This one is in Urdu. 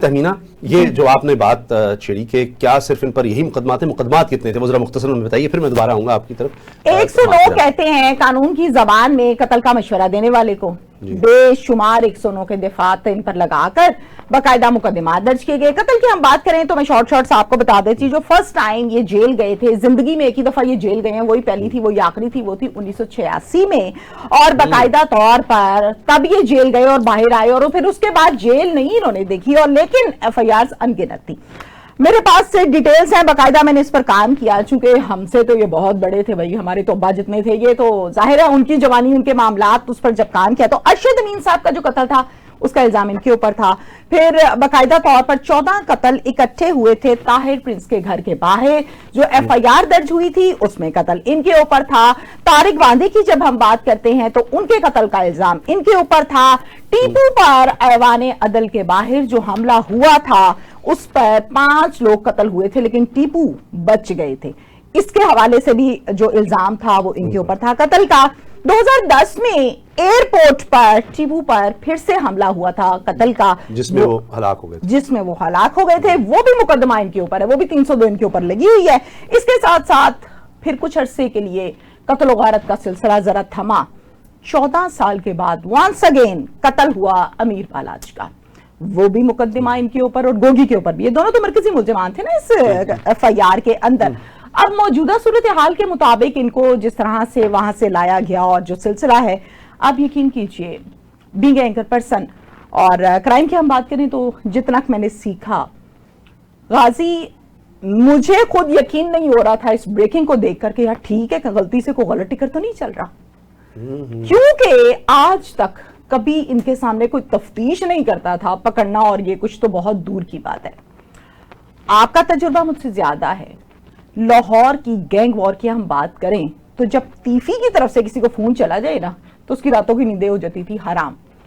تہمینہ، یہ جو آپ نے بات چھیڑی کہ کیا صرف ان پر یہی مقدمات ہیں، مقدمات کتنے تھے وہ ذرا مختصر میں بتائیے، پھر میں دوبارہ آؤں گا آپ کی طرف۔ 109 کہتے ہیں قانون کی زبان میں قتل کا مشورہ دینے والے کو، بے شمار 109 کے دفعات ان پر لگا کر باقاعدہ مقدمات درج کیے گئے۔ قتل کی ہم بات کریں تو میں شارٹ آپ کو بتا دیتی، جو فرسٹ ٹائم یہ جیل گئے تھے، زندگی میں ایک ہی دفعہ یہ جیل گئے ہیں، وہی پہلی تھی، وہی آخری تھی، وہ تھی 1986 میں، اور باقاعدہ طور پر تب یہ جیل گئے اور باہر آئے، اور پھر اس کے بعد جیل نہیں انہوں نے دیکھی، اور لیکن ایف آئی آرز انگنت تھی۔ میرے پاس سے ڈیٹیلز ہیں، باقاعدہ میں نے اس پر کام کیا، چونکہ ہم سے تو یہ بہت بڑے تھے بھائی، ہمارے تو ابا جتنے تھے، یہ تو ظاہر ہے ان کی جوانی، ان کے معاملات، اس پر جب کام کیا تو ارشد امین صاحب کا جو قتل تھا اس کا الزام ان کے اوپر تھا۔ پھر باقاعدہ طور پر 14 قتل اکٹھے ہوئے تھے طاہر پرنس کے گھر کے باہر، جو ایف آئی آر درج ہوئی تھی اس میں قتل ان کے اوپر تھا۔ طارق واندی کی جب ہم بات کرتے ہیں تو ان کے قتل کا الزام ان کے اوپر تھا۔ ٹیپو پر ایوان عدل کے باہر جو حملہ ہوا تھا اس پر 5 لوگ قتل ہوئے تھے، لیکن ٹیپو بچ گئے تھے، اس کے حوالے سے بھی جو الزام تھا وہ ان کے اوپر تھا قتل کا۔ 2010 میں ایئرپورٹ پر ٹیپو پر پھر سے حملہ ہوا تھا قتل کا، جس میں وہ ہلاک ہو گئے تھے، وہ بھی مقدمہ ان کے اوپر ہے، وہ بھی 302 ان کے اوپر لگی ہوئی ہے۔ اس کے ساتھ ساتھ پھر کچھ عرصے کے لیے قتل و غارت کا سلسلہ ذرا تھما، 14 سال کے بعد وانس اگین قتل ہوا امیر بالاچ کا، وہ بھی مقدمہ ان کے اوپر، اور گوگی کے اوپر بھی، یہ دونوں تو مرکزی ملزمان تھے نا اس ایف آئی آر کے اندر۔ اب موجودہ صورتحال کے مطابق ان کو جس طرح سے وہاں سے لایا گیا اور جو سلسلہ ہے، آپ یقین کیجئے بینگ اینکر پرسن اور کرائم کی ہم بات کریں تو جتنا میں نے سیکھا غازی، مجھے خود یقین نہیں ہو رہا تھا اس بریکنگ کو دیکھ کر کہ یار ٹھیک ہے کہ غلطی سے کوئی غلط ٹکر تو نہیں چل رہا، کیونکہ آج تک کبھی ان کے سامنے کوئی تفتیش نہیں کرتا تھا پکڑنا، اور یہ کچھ تو بہت دور کی بات ہے۔ آپ کا تجربہ مجھ سے زیادہ ہے، لاہور کی گینگ وار کی ہم بات کریں تو جب تیفی کی طرف سے کسی کو فون چلا جائے نا تو اس کی راتوں کی نیندیں ہو جاتی تھی حرام۔